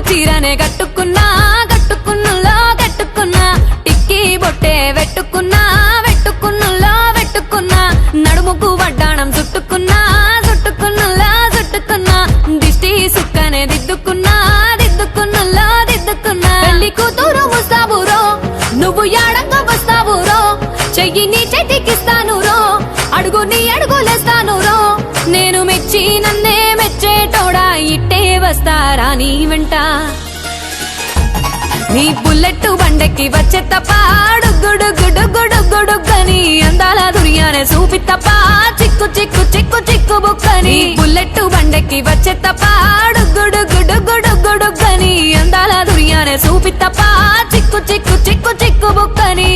చీరనే కట్టుకున్నా కట్టుకున్నులో కట్టుకున్నా టిక్కీ బొట్టే వెట్టుకున్నా వెట్టుకున్నులో వెట్టుకున్నా నడుముకు వడ్డాణం చుట్టుకున్నా చుట్టుకున్నులో చుట్టుకున్నా దిష్టి సుక్కనే దిద్దుకున్నా దిద్దుకున్నులో దిద్దుకున్నా పెళ్లి కూతురు ముస్తాబురో నువ్వు యాడంగా వస్తావురో చెయ్యి నీ చేతికిస్తాను రో అడుగు నీ అడుగులేస్తాను రో నేను మెచ్చి నన్నే మెచ్చేటోడా ఇట్టే వస్తారా నీ వెంట నీ బుల్లెట్ బండెక్కి వచ్చే తప్ప డుగ్గుడుగ్గుడుగ్గుడుగ్గుడుగ్గని అందాల దుర్యానే చూపి తప్ప చిక్కు చిక్కు చిక్కు చిక్కు బుక్కని బుల్లెట్ బండెక్కి వచ్చే తప్ప డుగ్గుడుగ్గుడుగ్గుడుగ్గుడుగ్గని అందాల దుర్యానే చూపి తప్ప చిక్కు చిక్కు చిక్కు చిక్కు బుక్కని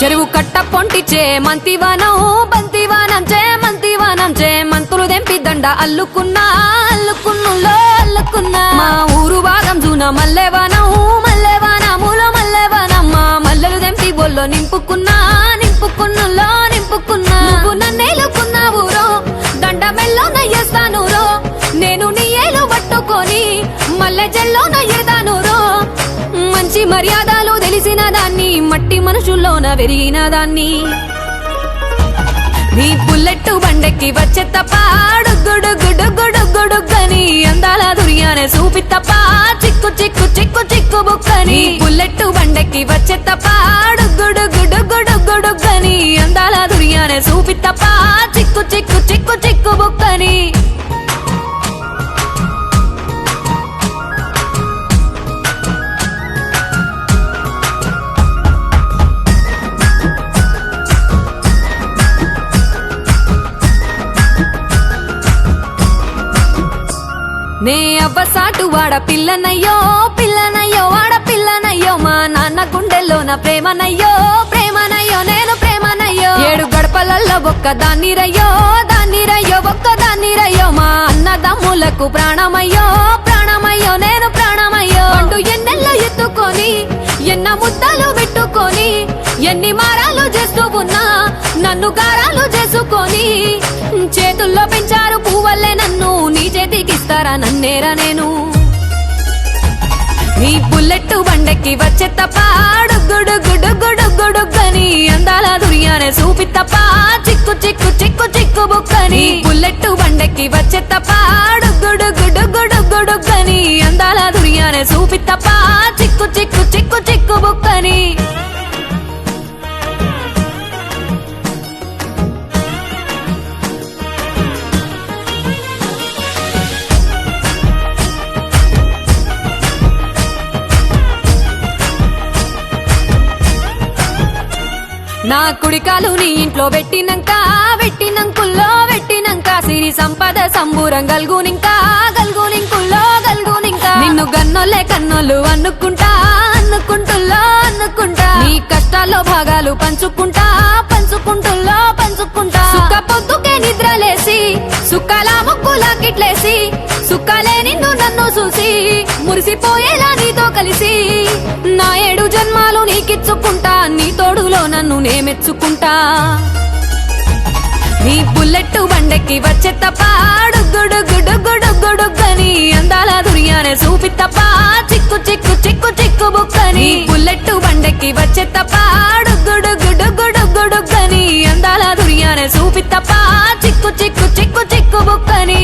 చెరువు కట్ట పొంటిచే మంతివానం బంతివానం చే మంతివానం చే మంతులు దెంపి దండ అల్లుకున్నా అల్లుకున్నులో అల్లుకున్నా మా ఊరు భాగం జూన మల్లెవానం మల్లెవానములో మల్లెవానమ్మ మల్లెలు దెంపి బొల్లో నింపుకున్నా నింపుకున్నులో నింపుకున్నా నువ్వు నన్నేలుకున్నావు రో దండ మెల్లో నయ్యేస్తాను రో నేను నీ ఏలు పట్టుకొని మల్లె జల్లో నయ్యేదాను రో మంచి మర్యాదలు తెలిసిన దాన్ని మట్టి మనుషుల్లోన వెరిగిన దాన్ని నీ బుల్లెట్ బండెక్కి వచ్చే తప్ప డుగ్గుడుగ్గుడుగ్గుడుగ్గుడుగ్గని అందాల దుర్యానే చూపి తప్ప చిక్కు చిక్కు చిక్కు చిక్కు బుక్కని బుల్లెట్ బండెక్కి వచ్చే తప్ప డుగ్గుడుగ్గుడుగ్గుడుగ్గుడుగ్గని అందాల దుర్యానే చూపి తప్ప చిక్కు చిక్కు చిక్కు చిక్కు బుక్కని నే అవ్వసాటు వాడ పిల్లనయ్యో పిల్లనయ్యో వాడ పిల్లనయ్యో మా నాన్న గుండెల్లో నా ప్రేమనయ్యో ప్రేమనయ్యో నేను ప్రేమనయ్యో 7 గడపలల్లో ఒక్క దాన్నిరయ్యో దాన్నిరయ్యో ఒక్క దాన్నిరయ్యో మా అన్నదమ్ములకు ప్రాణమయ్యో ప్రాణమయ్యో నేను ప్రాణమయ్యో అంటూ ఎన్నెల్లో ఎత్తుకొని ఎన్న ముద్దలు పెట్టుకొని ఎన్ని మారాలు చేస్తూ ఉన్నా నన్ను గారాలు చేసుకొని చేతుల్లో పెంచారు పువ్వల్లే నన్ను నీ చేతికిస్తారా నన్నేరా నేను నీ బుల్లెట్ బండెక్కి వచ్చే తప్ప డుగ్గుడుగ్గుడుగ్గుడుగ్గుడుగ్గని అందాల దుర్యానే చూపి తప్ప చిక్కు చిక్కు చిక్కు చిక్కు బుక్కని బుల్లెట్ బండెక్కి వచ్చే తప్ప డుగ్గుడుగ్గుడుగ్గుడుగ్గుడుగ్గని అందాల దుర్యానే చూపి తప్ప చిక్కు చిక్కు చిక్కు చిక్కు బుక్కని నా కుడికాలు నీ ఇంట్లో పెట్టినంకుల్లో పెట్టినంక సిరి సంపద సంబూరం గల్గునింకా గల్గునింకుల్లో గల్గునింకా నిన్ను గన్నోలే కన్నోళ్ళు అనుకుంటా అనుకుంటుల్లో అనుకుంటా నీ కష్టాల్లో భాగాలు పంచుకుంటా పంచుకుంటుల్లో పంచుకుంటా సుక్క పొద్దుకే నిద్రలేసి సుక్కల ముక్కులా కిట్లేసి సుక్కలే నిన్ను నన్ను చూసి మురిసిపోయేలా నీతో కలిసి నా 7 జన్మాలు నీకిచ్చుకుంటా నీ తోడులో నన్ను నే మెచ్చుకుంటా నీ బుల్లెట్ బండెక్కి వచ్చే తప్ప డుగ్గుడుగ్గుడుగ్గుడుగ్గుడుగ్గని అందాల దుర్యానే చూపి తప్ప చిక్కు చిక్కు చిక్కు చిక్కు బుక్కని బుల్లెట్ బండెక్కి వచ్చే తప్ప డుగ్గుడుగ్గుడుగ్గుడుగ్గుడుగ్గని అందాల దుర్యానే చూపి తప్ప చిక్కు చిక్కు చిక్కు చిక్కు బుక్కని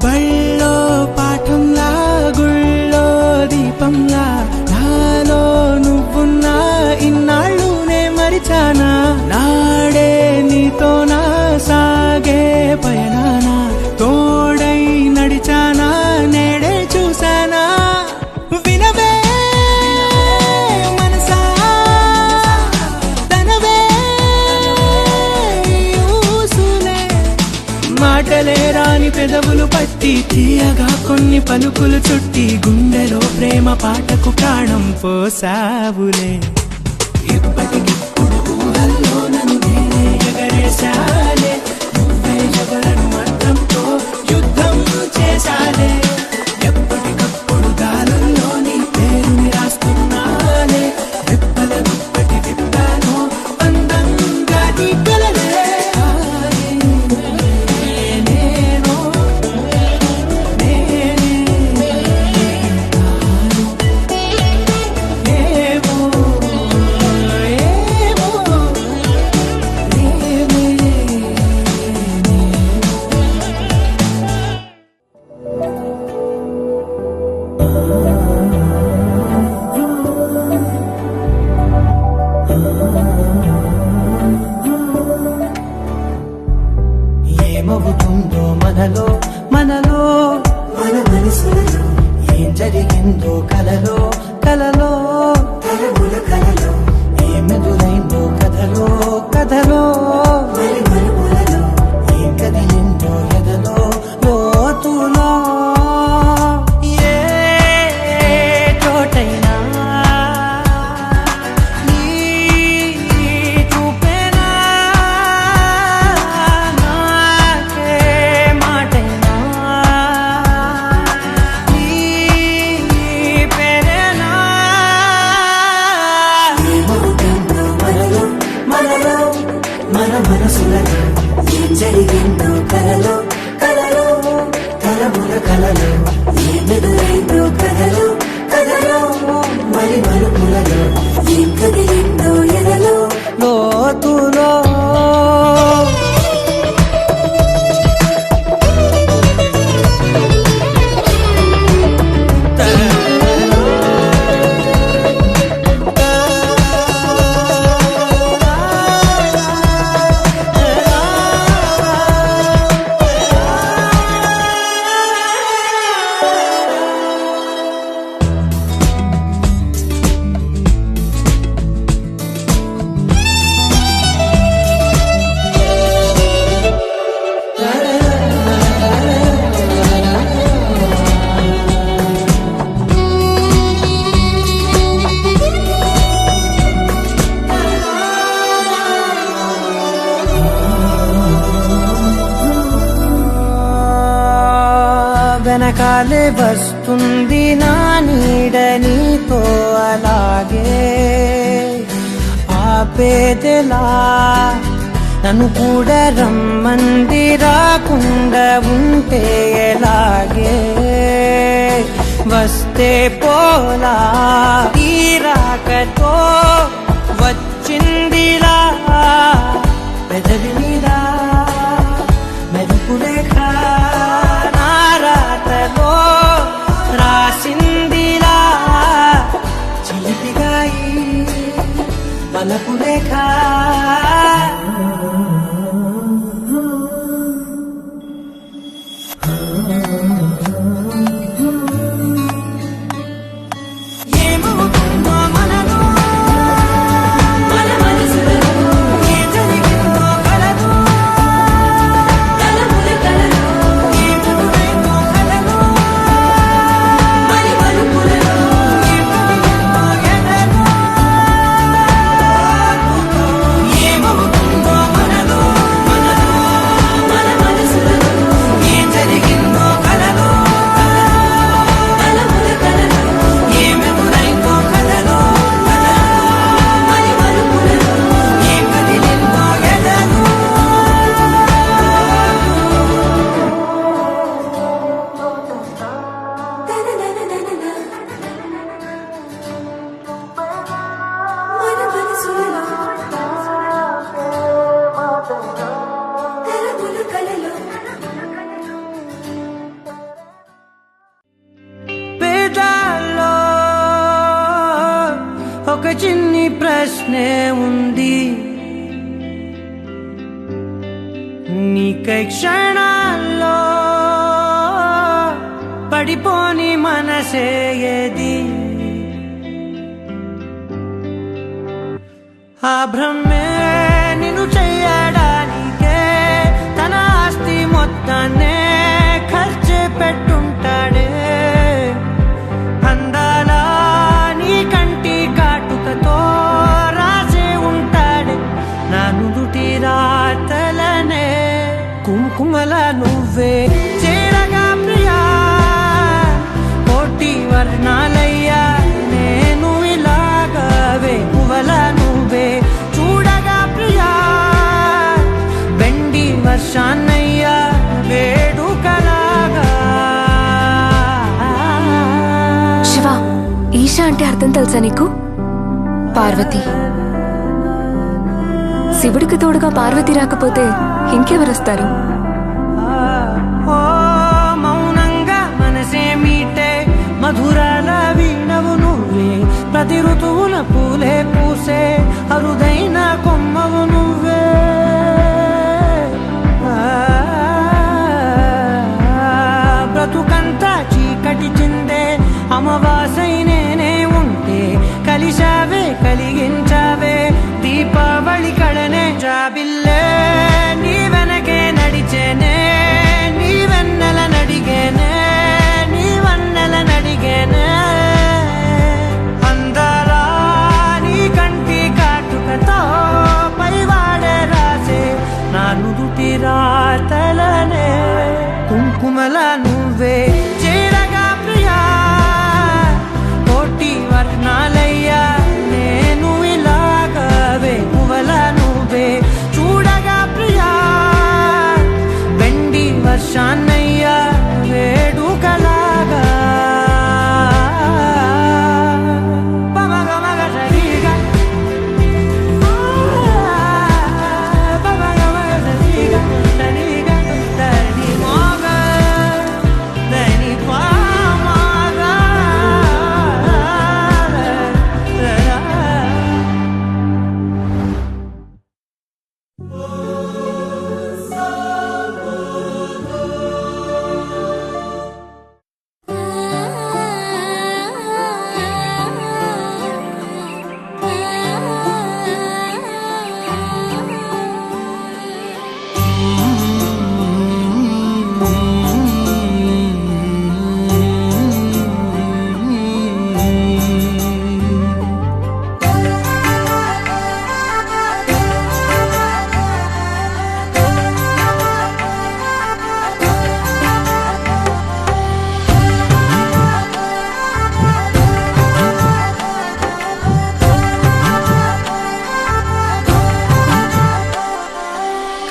బళ్ళో పాఠంలా గుళ్ళో దీపంలా నాలో నువ్వున్నా ఇన్నాళ్ళు నే మరిచానా నాడే నీతో నా సాగే పయనానా తోడై నడిచానా నేడే చూసానా వినవే మనసా తనవే ఊసులే మాటలే రాని పెదవులు పట్టి తీయగా కొన్ని పలుకులు చుట్టి గుండెలో ప్రేమ పాటకు ప్రాణం పోసావులే ఇప్పటికిప్పుడు ఊహల్లో నన్ను నేనే ఎగరేశాలే నువ్వే ఎవరను అర్థంతో యుద్ధం చేశాలే ఎప్పటికప్పుడు గాలుల్లో నీ పేరుని రాస్తున్నానే రెప్పల దుప్పటి విప్పాను అందంగా నీ కలలే నేనేనో నేనే ఏమో ఏమవుతుందో మనలో మనలో మన మనసులో ఏం జరిగిందో కలలో కలలో కలముల కలలో ఏమెదురైందో కథలో కథలో మరి మరుపులలో ఏం కదిలిందో ఎదలో లోతులో ఏ చోటైనా నీ చూపేనా నాకే మాటైనా నీ పేరేనా ఏమవుతుందో మనలో మనలో మన మనసులలో ఏం జరిగిందో కలలో కలలో కలముల కలలో ఏమెదురైందో కథలో కథలో మరి మరుపులలో ఏం కదిలిందో ఎదలో లోతులో వెనకాలే వస్తుంది నా నీడ నీతో అలాగే ఆపేదెలా నన్ను కూడా రమ్మంది రాకుండా ఉంటే ఎలాగే వస్తే పోలా ఈ రాకతో వచ్చిందిలా పెదవి మీద మెరుపులేఖ నారాతలో రాసిందిలా చిలిపిగా ఈ వలపులేఖ ఏమవుతుందో మనలో మన మనసులో ఏం జరిగిందో కలదు కలముల కలలో ఏమెదురైందో కలలో మరి మరుపులలో ఏం కదిలిందో ఎదలో ఏమవుతుందో మనలో మనలో మన మనసులో ఏం జరిగిందో కలలో చిన్ని ప్రశ్నే ఉంది, నీకై క్షణాల్లో పడిపోని మనసే ఏది? ఆ భ్రమే నిన్ను చెయ్యడానికే తన ఆస్తి మొత్తాన్నే ఖర్చు పెట్టుంటాడే. అందాల నీ కంటి కాటుకతో రాసే ఉంటాడే నా నుదుటి రాతలనే. కుంకుమల నువ్వే చేరగా ప్రియా, కోటి వర్ణాలయ్యా నేను ఇలాగవే. పువ్వల నువ్వే చూడగా ప్రియా, వెండి వర్షాన్నయ్యా వేడుకలాగా. శివ, ఈశా అంటే అర్థం తెలుసా నీకు? పార్వతి. శివుడికి తోడుగా పార్వతి రాకపోతే ఇంకెవరొస్తారు? ఓ మౌనంగా మనసే మీటే మధురాల వీణవు నువ్వే, ప్రతి ఋతువుల పూలే పూసే అరుదైన కొమ్మవు నువ్వే. బ్రతుకంతా చీకటి చిందే అమవాసై నేనే ఉంటే కలిశావే కలిగించావే దీపావళి కళనే. జాబిల్లే నీ వెనకే నడిచేనే, నీ వెన్నెల నడిగేనే, నీ వన్నెల నడిగేనే. అందరా నీ కంటి కాటుకతో పైవాడే రాసే నా నుదుటి రాతలనే. కుంకుమల నువ్వే చేరగా ప్రియా, కోటి వర్ణాలయ్యా నేను ఇలాగవే. పువ్వల నువ్వే చూడగా ప్రియా, వెండి వర్షాన్నయ్యా వేడుకలాగా.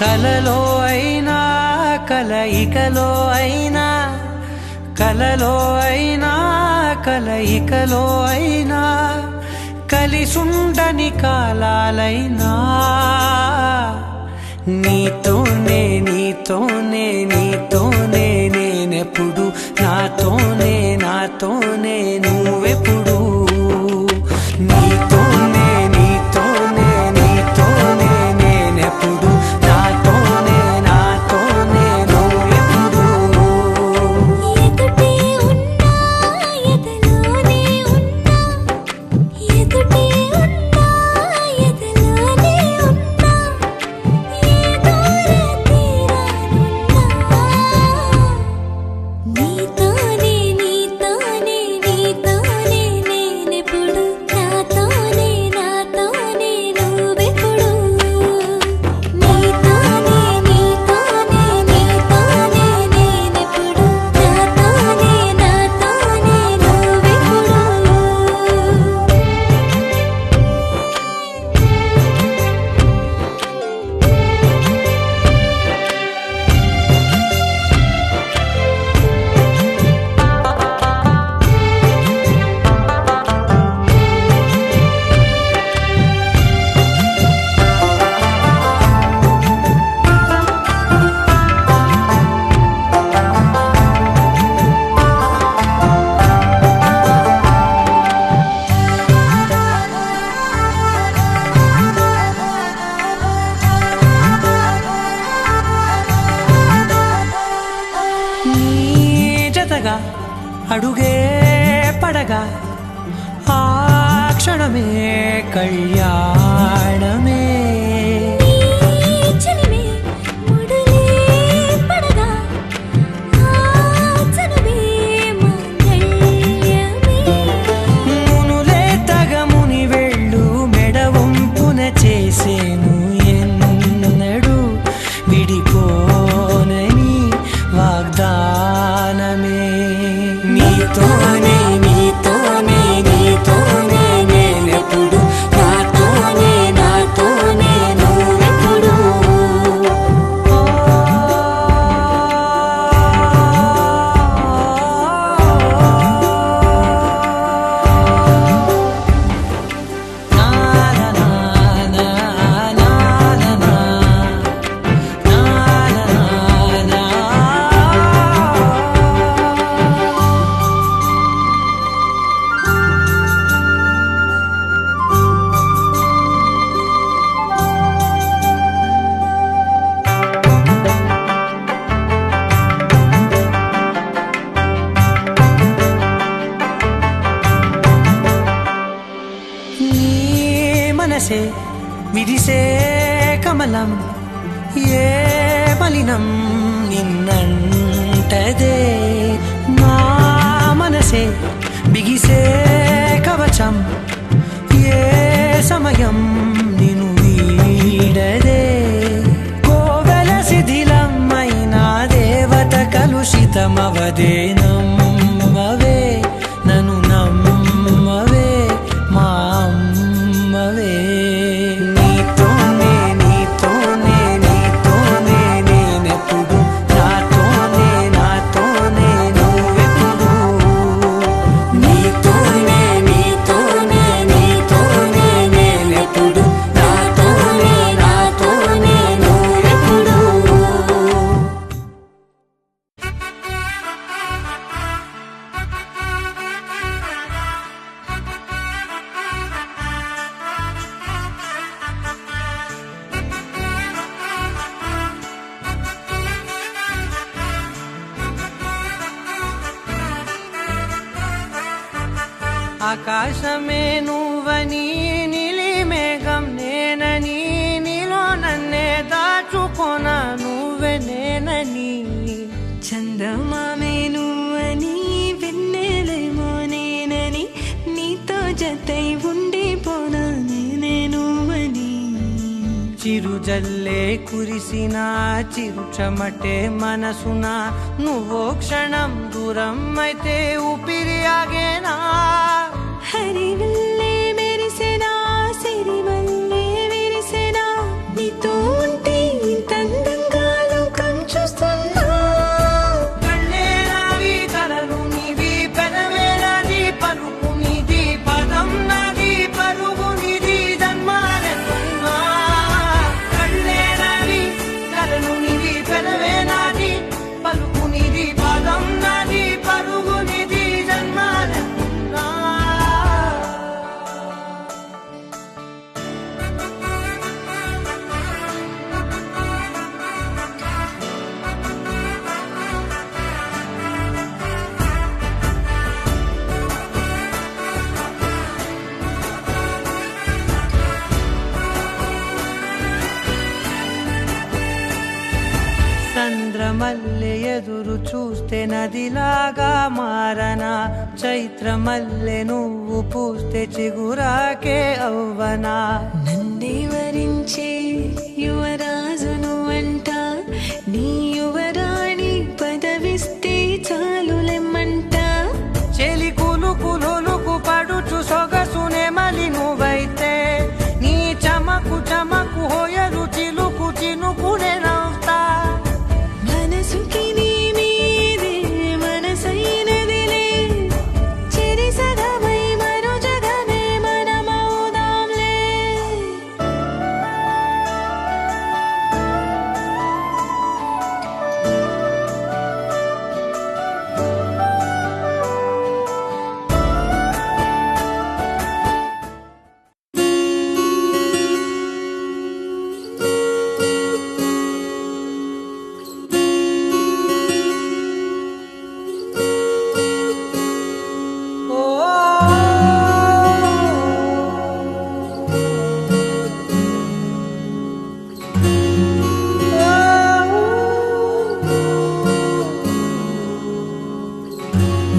కలలో అయినా కలయికలో అయినా, కలలో అయినా కలయికలో అయినా, కలిసుండని కాలాలైనా నీతోనే నీతోనే నీతోనే నేనెప్పుడు, నాతోనే నాతోనే నువ్వెప్పుడు. నీతోనే నీతోనే నీతోనే నేనెప్పుడు, నాతోనే నాతోనే నువ్వెప్పుడు. ఎదుటే ఉన్నా ఎదలోనే ఉన్నా, ఎదుటే ఉన్నా ఎదలోనే ఉన్నా, ఏ దూర తీరానున్నా, నీతోనే నీతోనే నీతోనే నీ జతగా అడుగే పడగా ఆ క్షణమే కళ్యాణమే చెలిమే ముడులే పడగా ఆచనమే మంగళ్యమే మునులే తగముని వెళ్ళు మెడవంపున చేసేను ఎన్నడు విడిపోనని వాగ్దానమే నీతోనే నీతోనే నీతోనే నేనెప్పుడు నాతోనే నాతోనే నువ్వెప్పుడు నా నా నా నా నా నా నా నీ మనసే విరిసే కమలం ఏ మలినం నిన్నంటదే నా మనసే బిగిసే కవచం ఏ సమయం నిన్ను వీడదే కోవెల శిథిలమైన దేవత కలుషితమవదే నమ్మవే నన్ను నమ్మవే మా అమ్మవే నీతోనే నీతోనే నీతోనే నేనెప్పుడు నాతోనే నాతోనే నువ్వెప్పుడు నీతోనే నీతోనే నీతోనే నేనెప్పుడు నాతోనే నాతోనే నువ్వెప్పుడు ఆకాశమే నువ్వని నీలి మేఘం నేనని నీలో నన్నే దాచుకొన నువ్వే నేనని చందమామే నువ్వని వెన్నెలేమో నేనని నీతో జతై ఉండిపోనా నేనే నువ్వని చిరుజల్లే కురిసిన చిరు చెమటే మనసున నువ్వో క్షణం దూరం అయితే ఊపిరి ఆగేనా హరివల్లే మెరిసెనా సిరివల్లే విరిసెనా నీతో ఉంటే ఇంత అందంగా లోకం చూస్తున్నా కళ్ళే నావి కలలు నీవి పెదవే నాది పలుకు నీది పదం నాది పరుగు నీది జన్మాలెన్నున్నా కళ్ళే నావి కలలు నీవి పెదవే నాది పలుకు నీది పదం నాది పరుగు నీది జన్మాలెన్నున్నా చంద్రమల్లె ఎదురు చూస్తే నదిలాగా మారనా చైత్రమల్లె నువ్వు పూస్తే చిగురాకే అవ్వనా నన్నే వరించే యువరాజు నువ్వంట నీ యువరాణి పదవిస్తే చాలులెమ్మంట చెలి కులుకు పడుచు సొగసునే మలి నువ్వైతే నీ చమకు చమకు హోయలు చిలుకు చినుకునే నవ్వుతా మనసుకి నీ మీదే మనసైనదిలే చెరి సగమై మరో జగమే మనమవుదాంలే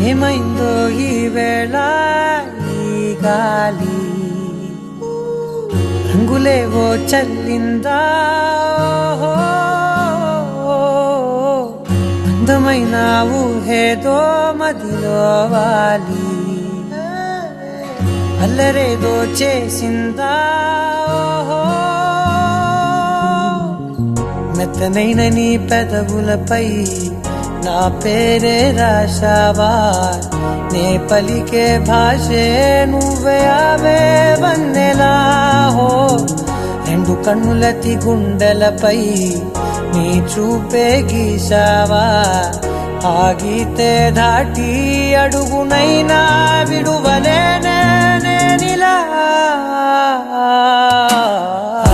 ఏమైందో ఈ వేళ ఈ గాలి రంగులేవో చల్లిందా అందమైన ఊహేదో మదిలో వాలి అల్లరేదో చేసిందా మెత్తనైన నీ పెదవులపై నా పేరే రాశావా నే పలికే భాషే నువ్వే ఆవే వన్నెలా హో రెండు కన్నులతి గుండెలపై నీ చూపే గీశావా ఆగితే దాటి అడుగునైనా విడువలేనే నేనిలా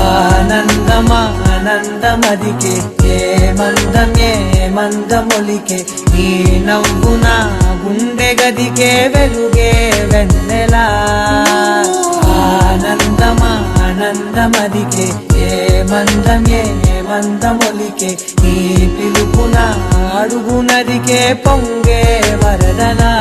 ఆనందమా ఆనందమదికే ఏ మందమొలికే నీ నవ్వు నా గుండె గదికే వెలుగే వెన్నెలా ఆనందమా ఆనందమదికే ఏ మందమొలికే నీ పిలుపున అడుగునదికే పొంగే వరదలా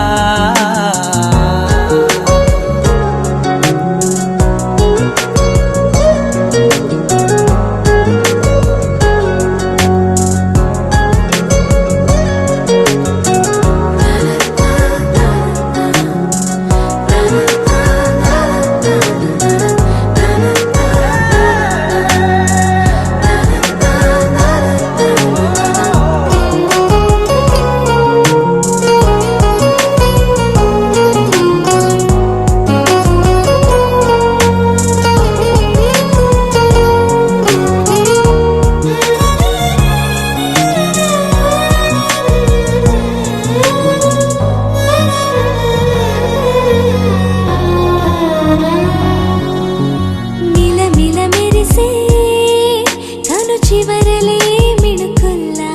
చివరలే మిణుకుల్లా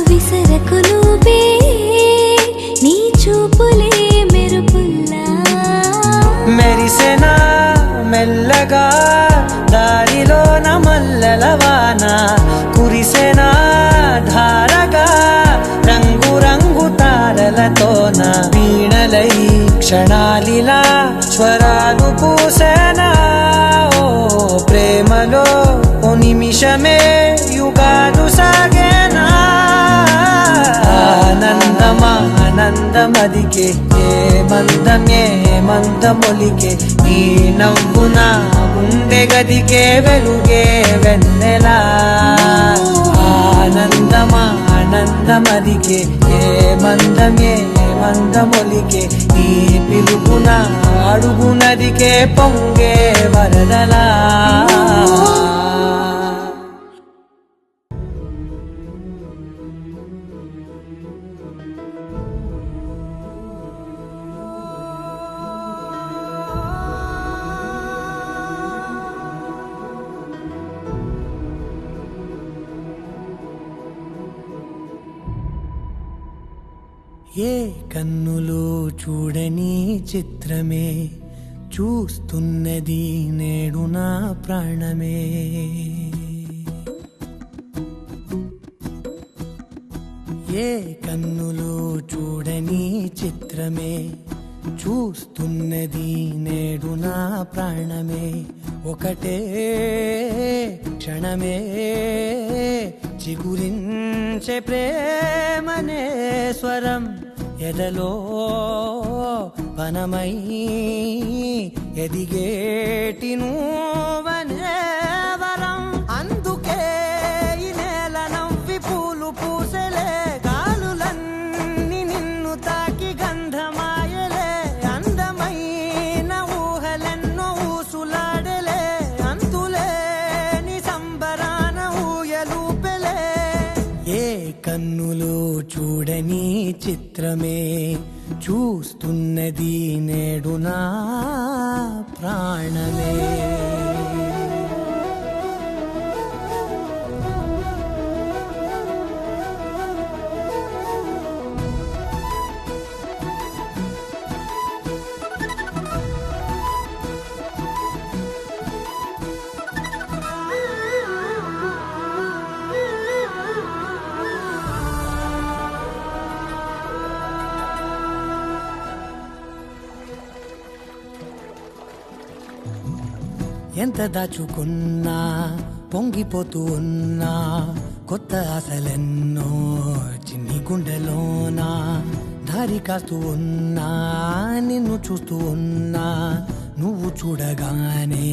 విసరకు నువ్వే నీ చూపులే మెరుపుల్లా మెరిసెనా మెల్లగా దారిలో నమల్లలవాన కురిసెనా ధారగా రంగు రంగు తారలతోన వీణలై క్షణాలిలా స్వరాలు పూసెనా ఓ ప్రేమలో ఓ నిమిషమే యుగాలు సాగేనా ఆనందమా ఆనందమదికే ఏ మందమొలికే నీ నవ్వు నా గుండె గదికే వెలుగే వెన్నెలా ఆనందమా ఆనందమదికే ఏ మందమొలికే నీ పిలుపున అడుగునదికే పొంగే వరదలా ఏ కన్నులు చూడని చిత్రమే చూస్తున్నది నేడు నా ప్రాణమే ఏ కన్నులు చూడని చిత్రమే చూస్తున్నది నేడు నా ప్రాణమే ఒకటే క్షణమే చిగురించే ప్రేమనే స్వరం ఎదలో వనమై ఎదిగేటి నువ్వనే వరం అందుకే ఈ నేల నవ్వి పూలు పూసెలే గాలులన్నీ నిన్ను తాకి గంధమాయలే అందమైన ఊహలెన్నో ఊసులాడలే అంతులేని సంబరాన ఊయలూపెలే ఏ కన్నులు చూడని చిత్రమే చూస్తున్నది నేడు నా ప్రాణమే ఎంత దాచుకున్నా పొంగిపోతూ ఉన్నా కొత్త ఆశలెన్నో చిన్ని గుండెలోనా దారి కాస్తూ ఉన్నా నిన్ను చూస్తూ ఉన్నా నువ్వు చూడగానే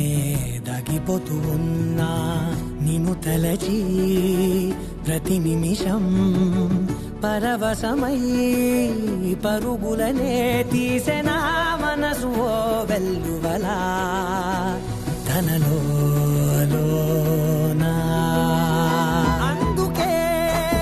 దాగిపోతూ ఉన్నా నిన్ను తలచి ప్రతి నిమిషం పరవశమై పరుగులనే తీసెనా మనసు ఓ వెల్లువలా తనలోనా అందుకే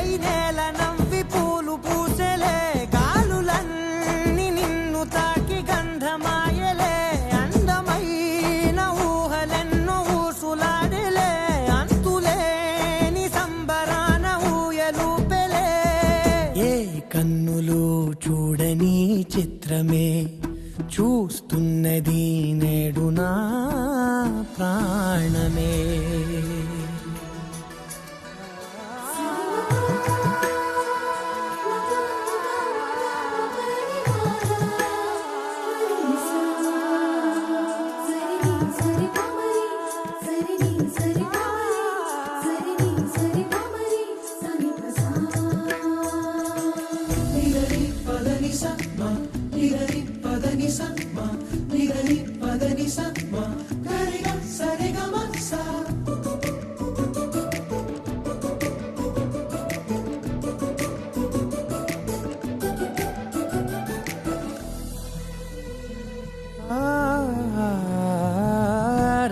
ఈ నేల నవ్వి పూలు పూసెలే గాలులన్నీ నిన్ను తాకి గంధమాయలే అందమైన ఊహలెన్నో ఊసులాడలే అంతులేని సంబరాన ఊయలూపెలే ఏ కన్నులు చూడని చిత్రమే చూస్తున్నది నేడు నా ప్రాణమే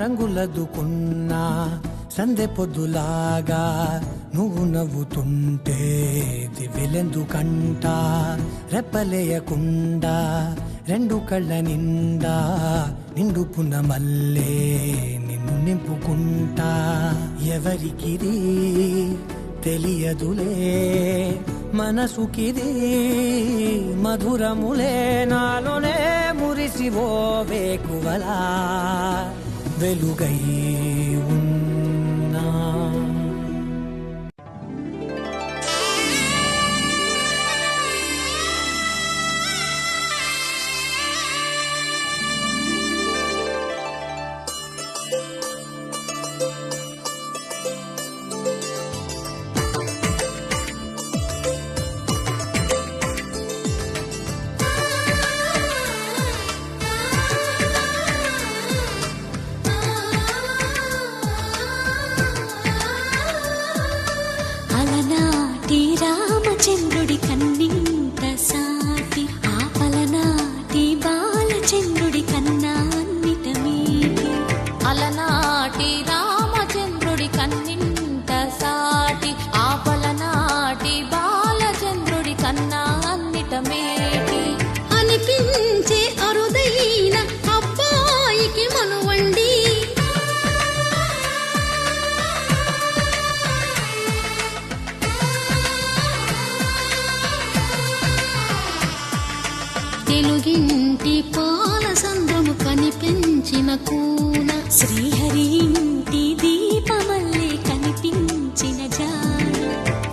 రంగులదుకున్నా సందె పొద్దులాగా నువ్వు నవ్వుతుంటే దివ్వెలెందుకంట రెప్పలేయకుండా రెండు కళ్ళ నిండా నిండు పున్నమల్లే నిన్ను నింపుకుంటా ఎవరికిది తెలియదులే మనసుకిది మధురములే నాలోనే మురిసి ఓ వేకువలా వెలుగై ఉన్నా అలనాటి రామచంద్రుడి కన్నింత సాటి ఆపలనాటి బాలచంద్రుడి కన్నా అన్నిట మీటి అలనాటి రామచంద్రుడి కన్నింత సాటి ఆపలనాటి బాలచంద్రుడి కన్నా అన్నిట మేటి అనిపించే అరుదైన అబ్బాయికి మనువండి తెలుగింటి పాల సంద్రము కనిపించిన కూన శ్రీహరి ఇంటి దీపమల్లే కనిపించిన జాన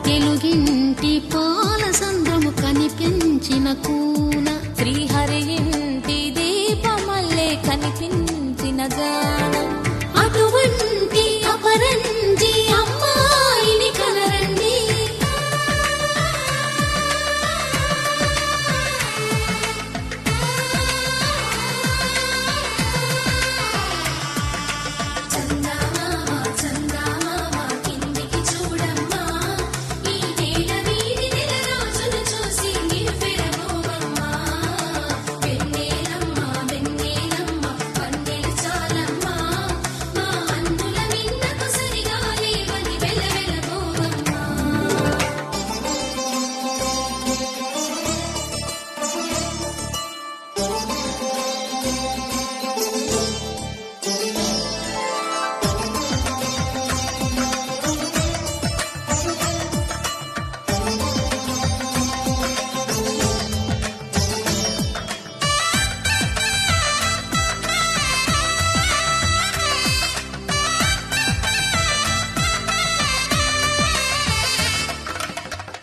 తెలుగింటి పాల సంద్రము కనిపించిన కూన శ్రీహరి ఇంటి దీపమల్లే కనిపించిన గానం అటువంటి అపరంజి అమ్మాయిని కనరండి కిందికి చూడమ్మా ఈ నేల వీడి నెల రోజులు చూసి మీరు పెరగోవమ్మా వెన్నెలమ్మ వెన్నెలమ్మ పన్నెలు చాలమ్మా మా అందుల మిన్నకు సరిగా లేవని వెలవెలబోవమ్మా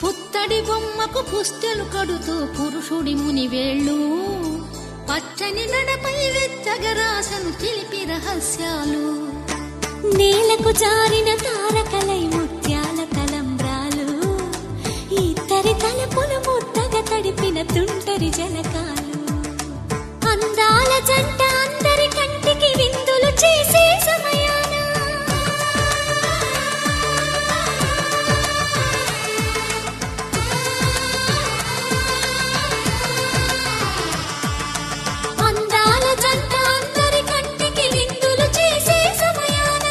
పుత్తడి బొమ్మకు పుస్తెలు కడుతూ పురుషుడి ముని వేళ్ళు పచ్చని నడపై వెచ్చగరాసను చిలిపి రహస్యాలు నేలకు జారిన తారకలై ముత్యాల తలంబ్రాలు ఇద్దరి తలపులు ముద్దగా తడిపిన తుంటరి జలకాలు అందాల జంట అందరి కంటికి విందులు చేసే సమయాన అందాల జంట అందరి కంటికి విందులు చేసే సమయాన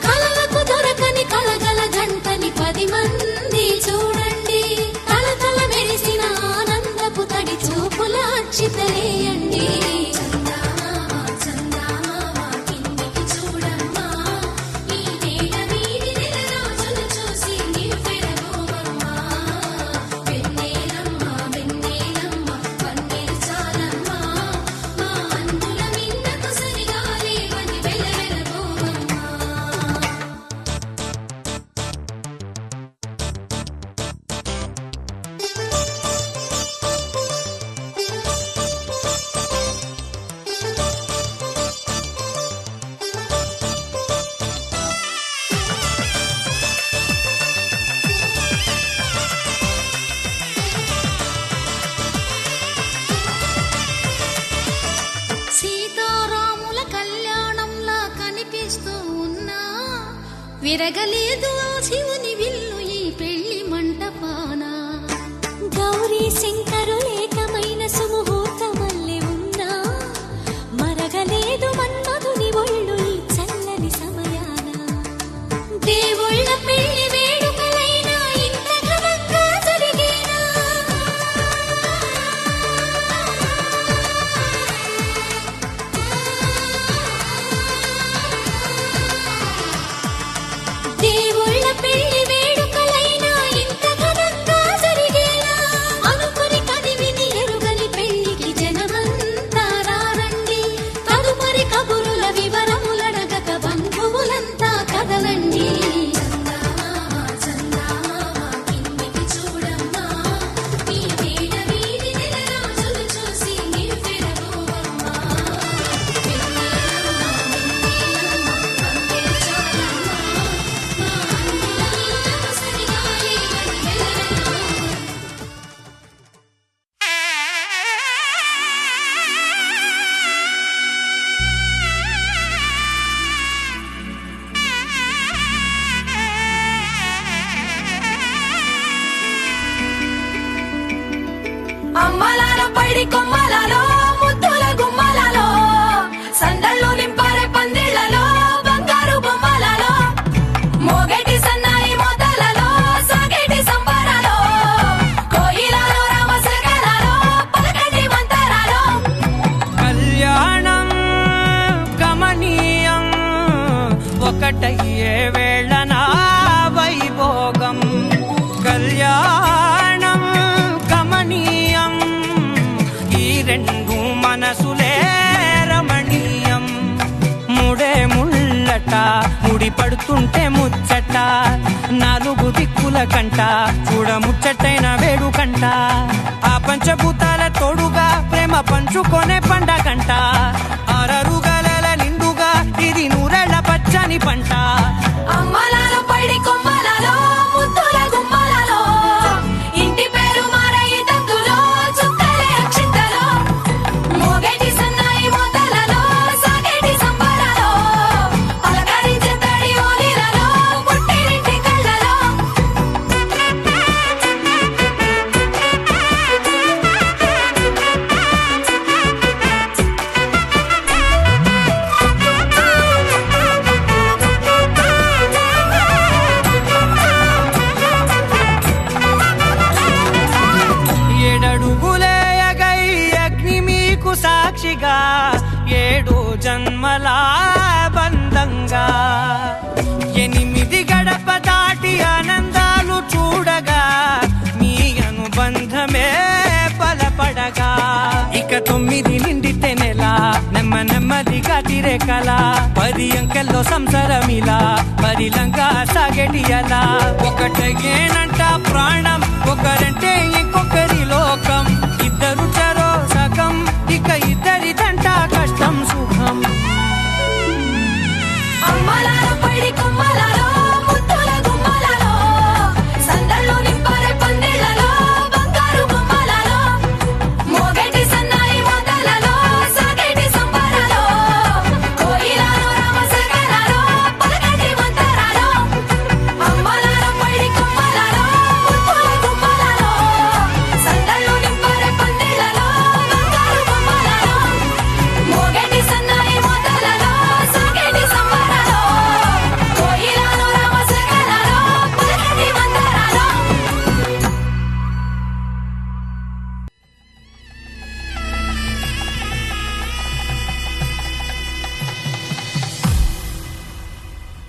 కలలకు దొరకని కలగల జంటని 10 మంది చూడండి కలకల మెరిసిన ఆనందపు తడి చూపుల అచ్చితలేయండి సీతారాముల కళ్యాణంలా కనిపిస్తూ ఉన్నా విరగలేదు ఆ శివుని విల్లు ఈ పెళ్లి మంటపాన గౌరీ శంకరులేకమైన సుముహూర్తమల్లె ఉన్నా మరగలేదు మన్మధుని ఒళ్ళు ఈ చల్లని సమయాన దేవుళ్ళ పెళ్లి వేడుకలైనా ఇంత ఘనంగా జరిగేనా దేవుళ్ళ పెళ్లి వేడుకలైనా ఇంత ఘనంగా జరిగేలా అనుకుని కదివిని ఎరుగని పెళ్లికి జనమంతా రారండి తదుపరి కబురుల వివరములడగక బంధువులంతా కదలండి అమ్మలాల పైడి కొమ్మలలో ముద్దుల గుమ్మలలో సందళ్ళు నింపారే పందిళ్లలో బంగారు బొమ్మలలో మోగేటి సన్నాయి మోతలలో సాగేటి సంబరాలో కోయిలలో రామసగలలో పలకటి మంతరాలో కళ్యాణం గమనీయం ఒకటయ్యే వేళ నా వైభోగం కళ్యాణం గమనీయం ఈ రెండు మనసులే రమణీయం ముడే ముళ్ళట ముడి పడుతుంటే ముచ్చట 4 దిక్కుల కంట చూడ ముచ్చటైన వేడుకంట ఆ పంచభూతాల తోడుగా ప్రేమ పంచుకొనే పండగంట అరరుగలల నిండుగా ఇది 100 పచ్చని పంట అమ్మలాల పైడి కొమ్మలలో ముద్దుల గుమ్మలలో ఇంటి పేరు మారయి తందులో చుక్కలే అక్షింతలో మోగేటి సన్నాయి మోతలలో సాగేటి సంబరాలో పలకరించే తడి ఓలిలలో పుట్టినింటి కళ్ళలో సాక్షిగా 7 జన్మల బంధంగా 8 గడప దాటి ఆనందాలు చూడగా మీ అనుబంధమే బలపడగా ఇక 9 నిండితే నెల నెమ్మదిగా తిరే కల 10 అంకెల్లో సంసారమిలా పరిలంగా సాగేటియలా ఒకటేనంట ప్రాణం ఒకరంటే ఇంకొకరి లోకం ఇద్దరు చరో సగం ఇక ఇద్దరి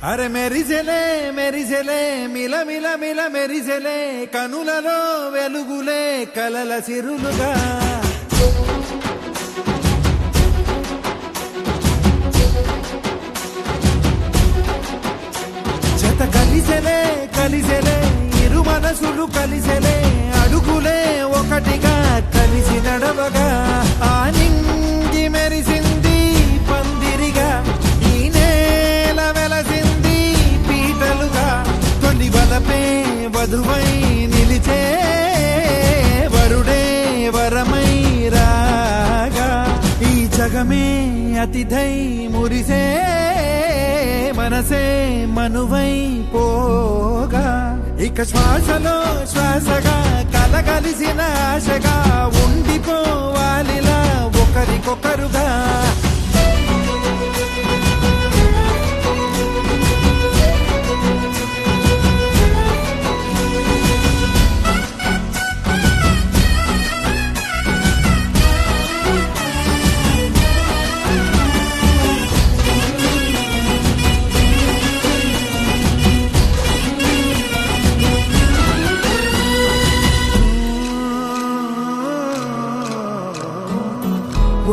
అరే మెరిసెలే మెరిసెలే మిల మిల మిల మెరిసెలే కనులలో వెలుగులే కలల సిరులుగా జత కలిసెలే కలిసెలే ఇరు మనసులు కలిసెలే అడుగులే ఒకటిగా కలిసి నడవగా ఆ నింగి మెరిసింది పందిరిగా ఈ నేల వెలసింది పీటలుగా తొలి వలపే వధువై నిలిచే వరుడే వరమై రాగా ఈ జగమే అతిథై మురిసే మనసే మనువై పోగా ఇక శ్వాసలో శ్వాసగా కలగలిసిన ఆశగా ఉండిపోవాలిలా ఒకరికొకరుగా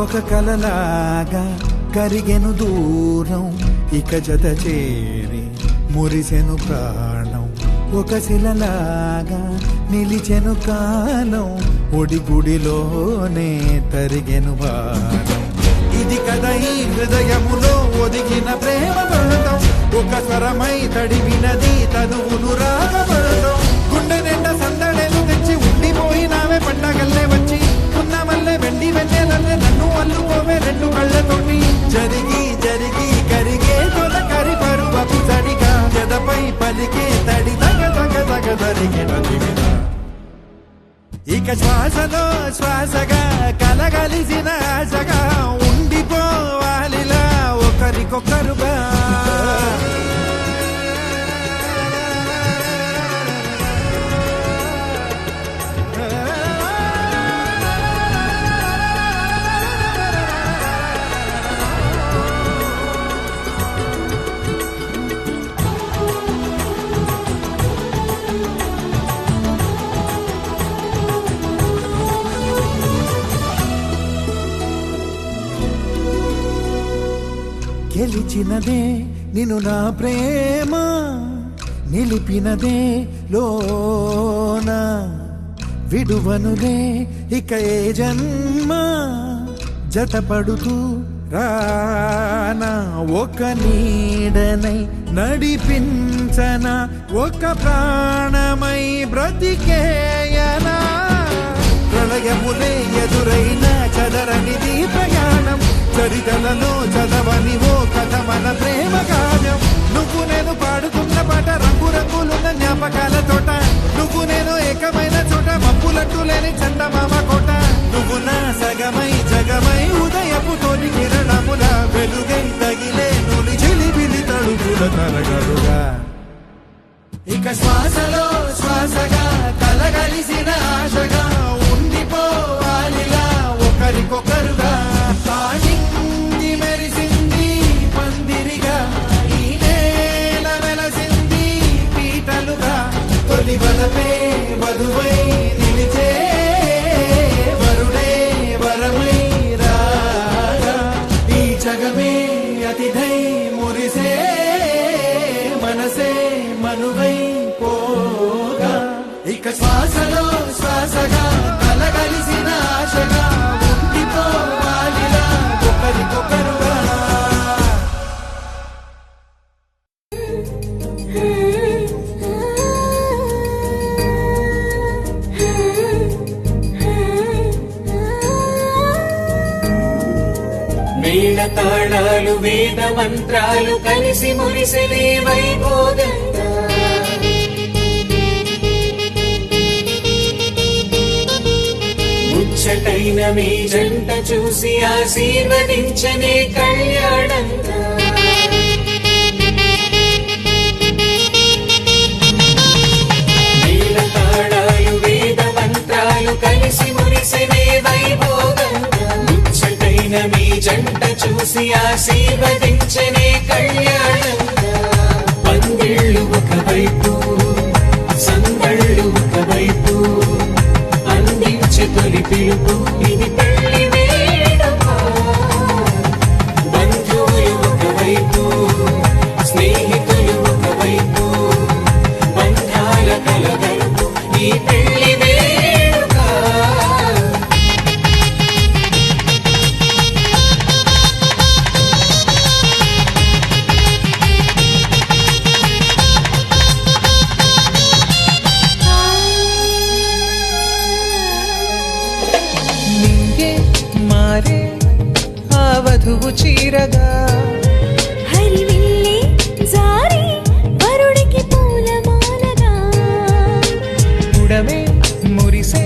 ఒక కలలాగా కరిగెను దూరం ఇక జత చేరి మురిసెను ప్రాణం ఒక శిలలాగా నిలిచెను కాలం ఒడిగుడిలోనే తరిగెను భారం ఇది కదా ఈ హృదయములో ఒదిగిన ప్రేమ బంధం ఒక స్వరమై తడివినది తనువును రాగబడటం గుండె నిండా సందడేలు తెచ్చి ఉండిపోయినావే పండగల్లే వచ్చి ఉన్న మల్లె వెండి వెన్నెలల్లే నన్ను అల్లుకోవే రెండు కళ్ళతోటి జరిగి జరిగి కరిగే తొలకరి పరువపు తడిగా జదపై పలికే తడి తగ తగ తగ తరిగిన దివిన ఇక శ్వాసలో శ్వాసగా కలగలిసిన ఆశగా ఉండిపోవాలిలా ఒకరికొకరుగా గెలిచినదే నిన్ను నా ప్రేమ నిలిపినదే లోన విడువనులే ఇక ఏ జన్మ జతపడుతూ రానా ఒక నీడనై నడిపించన ఒక ప్రాణమై బ్రతికేయనా ప్రళయములే ఎదురైన చదరనిది ప్రయాణం చరితలలో చదవని ఓ కథ మన ప్రేమ కావ్యం నువ్వు నేను పాడుతున్న పాట రంగు రంగులున్న జ్ఞాపకాల తోట నువ్వు నేను ఏకమైన చోట మప్పులట్టు లేని చందమామ కోట నువ్వు నా సగమై జగమై ఉదయపు తోటి కిరణముల వెలుగై తగిలే నులి చిలిబిలి తడుపుల తరగలుగా ఇక శ్వాసలో శ్వాసగా కలగలిసిన ఆశగా ఉండిపోవాలిలా ఒకరికొకరుగా తాగింది మెరిసింది పందిరిగా ఈ నేల వెలసింది పీటలుగా తొలి వలపే వధువై నిలిచే వరుడే వరమై రాగా ఈ జగమే అతిథై మురిసే మనసే మనువై పోగా ఇక శ్వాసలో శ్వాసగా కలగలిసిన ఆశగా ఉండిపోవాలిలా ఒకరికొకరుగా వేద తాళాలు వేద మంత్రాలు కలిసి మురిసెలే వైభోగంగా ముచ్చటైన మీ జంట చూసి ఆశీర్వదించనే కళ్యాణంగా వేద తాళాలు వేద మంత్రాలు కలిసి మురిసెలే వైభోగంగా ముచ్చటైన మీ జంట చూసి ఆశీర్వదించనే కళ్యాణంగా ఇది పెళ్లి వేడుక. బంధువులు ఒకవైపు, స్నేహితులు ఒకవైపు, బంధాల కలగలుపు ఈ పెళ్లి వేడుక. నింగే మారే ఆ వధువు చీరగా హరివిల్లే జారి వరుడికి పూలమాలగా ఉడమే మురిసే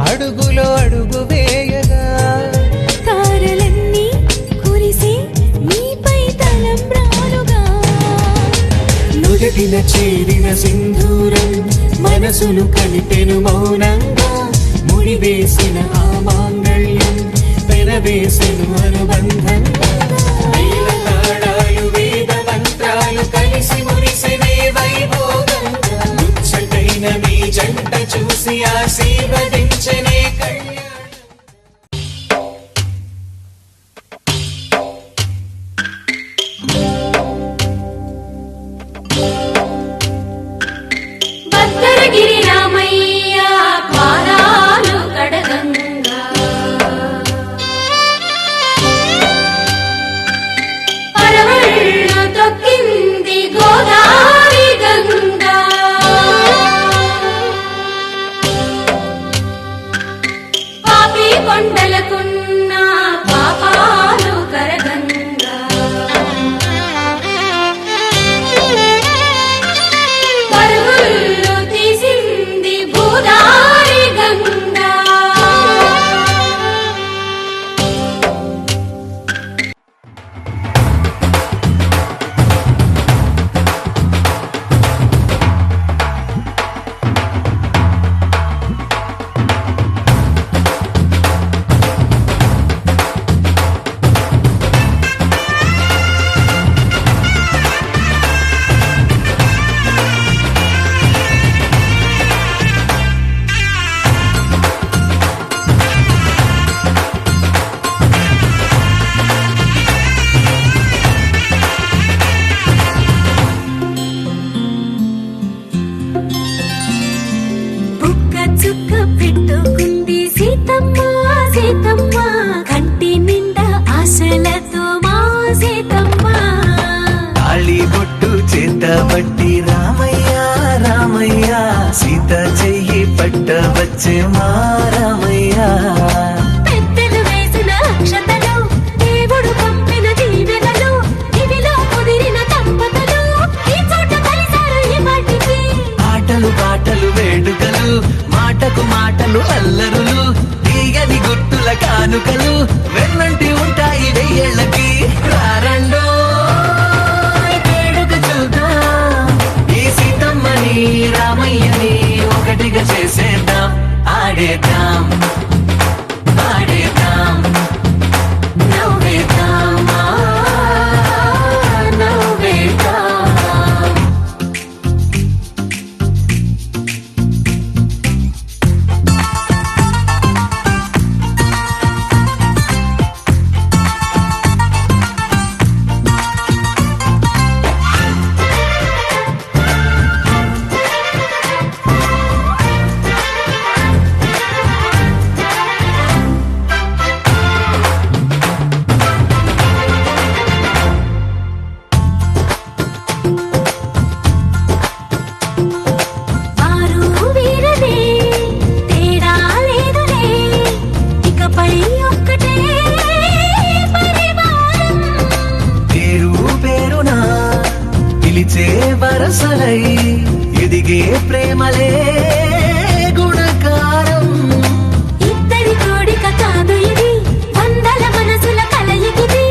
అడుగులో అడుగు వేయగా తారలన్నీ కురిసే నీపై తలంబ్రాలుగా నుదిటిన చేరిన సింధూరం మనసును కలిపెను మౌనంగా. ముడివేసిన ఆ మాంగళ్యం పెనవేసెను అనుబంధంగా. వేలతాళాలు వేద మంత్రాలు కలిసి మురిసెనే వైభోగంగా. ముచ్చటైన మీ జంట చూసి ఆశీర్వదించనే కళ్యాణం. భద్రగిరి రామయ్య పాదాలు కడగంగా పరవళ్ళు తొక్కింది గోదావరి గంగా పాపి కొండలకున్న పాపాలు కరగంగా పరుగులు తీసింది భూదారి గంగా బుక్క చుక్క పెట్టుకుంది సీతమ్మ సీతమ్మ కంటి నిండా ఆశలతో మా సీతమ్మ తాళి బొట్టు చేతబట్టి రామయ్య రామయ్య సీత చెయ్యి పట్ట వచ్చే మా రామయ్య. పెద్దలు వేసిన అక్షతలు దేవుడు పంపిన దీవెనలు ఇవిలో కుదిరిన దంపతులు ఈ చోట కలిసారు ఈ వాటికి ఆటలు పాటలు వేడుకలు మాటకు మాటలు అల్లరులు తీయని గుట్టుల కానుకలు వెన్నంటి ఉంటాయి వెయ్యేళ్ళకి. రారండో వేడుక చూద్దాం ఈ సీతమ్మని రామయ్యని ఒకటిగా చేసేద్దాం. ఆడేద్దాం ఆడేద్దాం నవ్వేద్దాం నవ్వేద్దాం. వారు వీరనే తేడా లేదులే ఇకపై ఒక్కటే పరివారం పేరు పేరున పిలిచే వరసలై ఎదిగే ప్రేమలే గుణకారం. ఇద్దరి కోడిక కాదు ఇది వందల మనసుల కలయికిది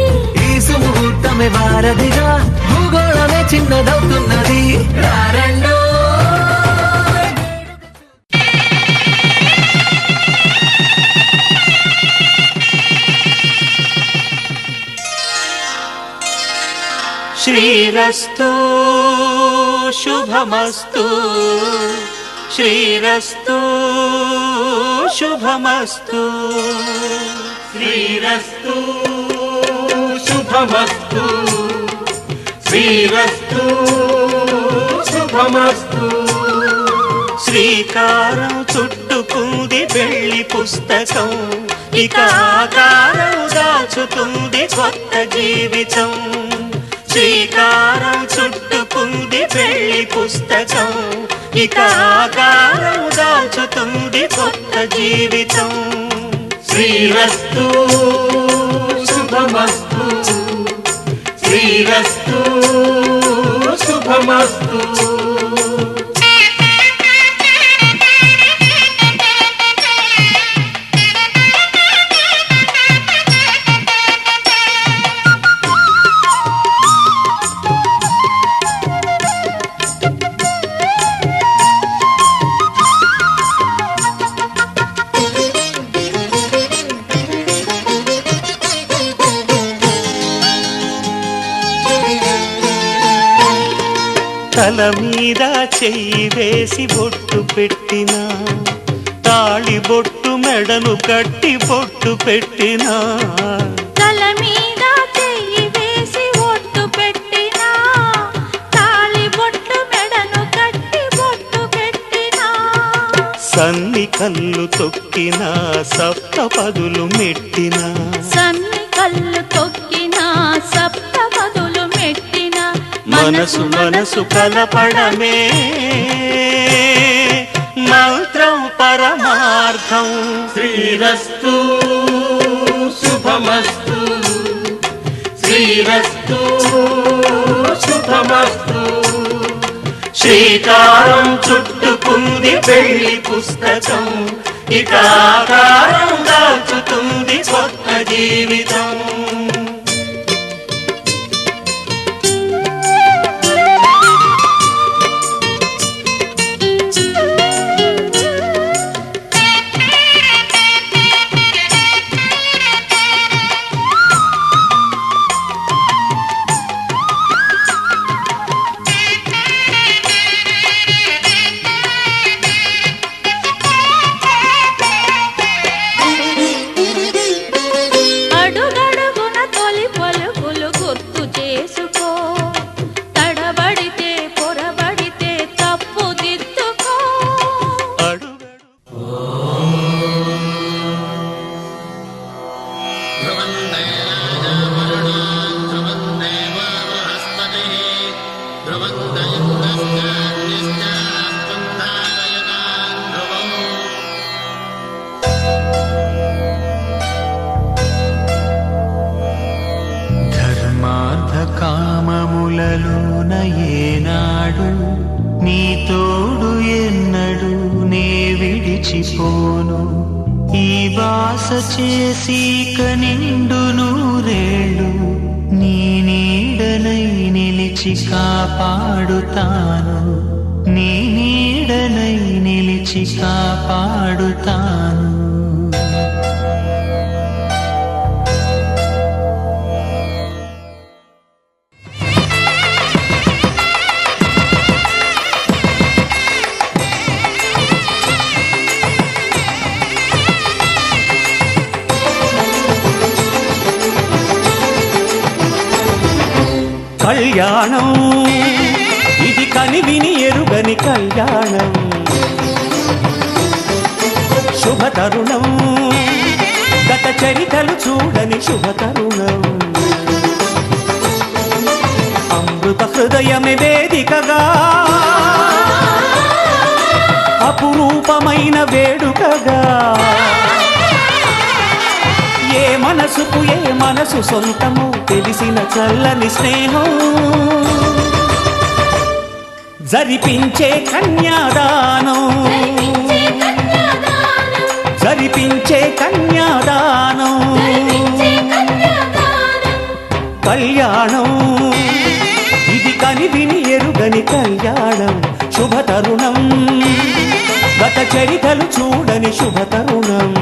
ఈ సుముహూర్తమే వారధిగా భూగోళమే చిన్నదవుతున్నది. రారండో శ్రీరస్తు శుభమస్తు శ్రీరస్తు శుభమస్తు శ్రీరస్తు శుభమస్తు శ్రీరస్తు శుభమస్తు శ్రీకారం చుట్టుకుంది పెళ్లి పుస్తకం ఇక ఆకారం దాచుతుంది కొత్త జీవితం శ్రీకారం చుట్టుకుంది పెళ్లి పుస్తకం ఇక ఆకారం దాచుతుంది కొత్త జీవితం శ్రీరస్తు శుభమస్తు శ్రీరస్తు శుభమస్తు తల మీద చెయ్యి వేసి బొట్టు పెట్టినా తాళి బొట్టు మెడను కట్టి బొట్టు పెట్టినా తల మీద చెయ్యి వేసి ఒట్టు పెట్టినా తాళి బొట్టు మెడను కట్టి బొట్టు పెట్టినా సన్ని కళ్ళు తొక్కినా సప్త పదులు మెట్టినా సన్ని కళ్ళు తొక్కినా సప్త పదులు మెట్టినా మనసు మనసు కలపడమే మంత్రం పరమార్థం శ్రీరస్తు శుభమస్తు శ్రీరస్తు శుభమస్తు శ్రీకారం చుట్టుకుంది పెళ్లి పుస్తకం ఇక ఆకారం దాచుతుంది కొత్త జీవితం అడుగడుగున తొలి పలుకులు గుర్తు చేసుకో తడబడితే పొరబడితే తప్పు దిద్దుకో ధర్మార్థ కామములలోన ఏనాడు నీ తోడు ఎన్నడు నే విడిచిపోను ఈ వాస చేసి కనిండు నూరేళ్ళు నీ నీడనై నిలిచి కాపాడుతాను నీ నీడనై నిలిచి కాపాడుతాను కళ్యాణం ఇది కనివిని ఎరుగని కళ్యాణం శుభతరుణం గత చరితలు చూడని శుభతరుణం అమృత హృదయమే వేదికగా అపురూపమైన వేడుకగా ఏ మనసుకు ఏ మనసు సొంతము తెలిసిన చల్లని స్నేహం జరిపించే కన్యాదానం జరిపించే కన్యాదానం కళ్యాణం ఇది కనివిని ఎరుగని కళ్యాణం శుభతరుణం గత చరితలు చూడని శుభతరుణం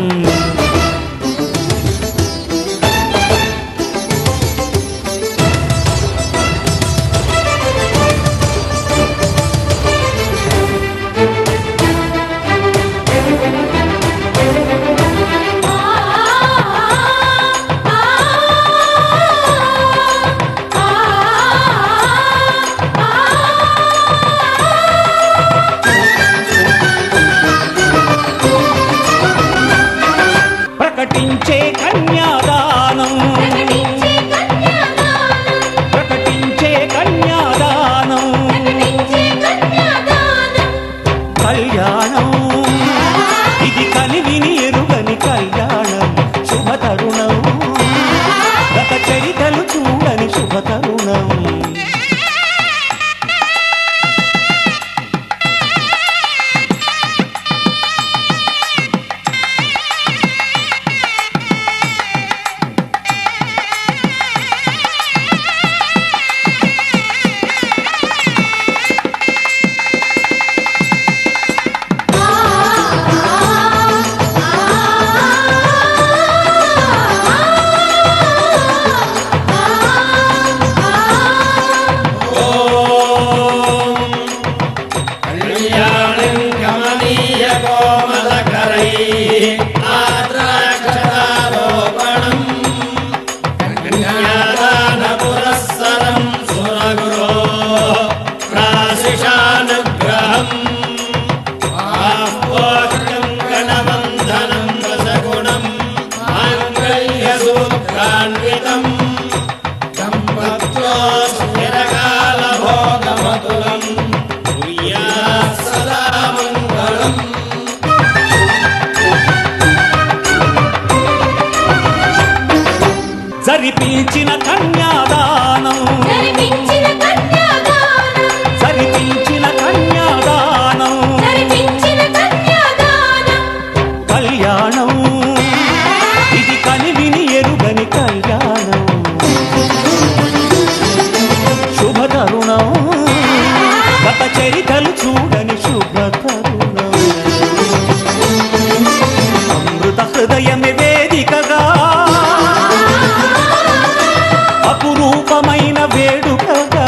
కన్యాదానం ప్రకటించే కన్యాదానం, ప్రకటించే కన్యాదానం ప్రకటించే కన్యాదానం. కళ్యాణం ఇది కనివిని ఎరుగని కళ్యాణం శుభతరుణం గత చరితలు చూడని శుభతరుణం జరిపించిన కన్యాదానం జరిపించిన కన్యాదానం, జరిపించిన కన్యాదానం జరిపించిన కన్యాదానం. కళ్యాణం ఇది కనివిని ఎరుగని కళ్యాణం శుభతరుణం గత చరితలు చూడని శుభతరుణం అమృత హృదయమే వేదికగా అపురూపమైన వేడుకగా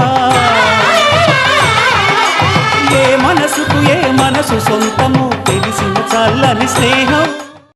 ఏ మనసుకు ఏ మనసు సొంతము తెలిసిన చల్లని స్నేహం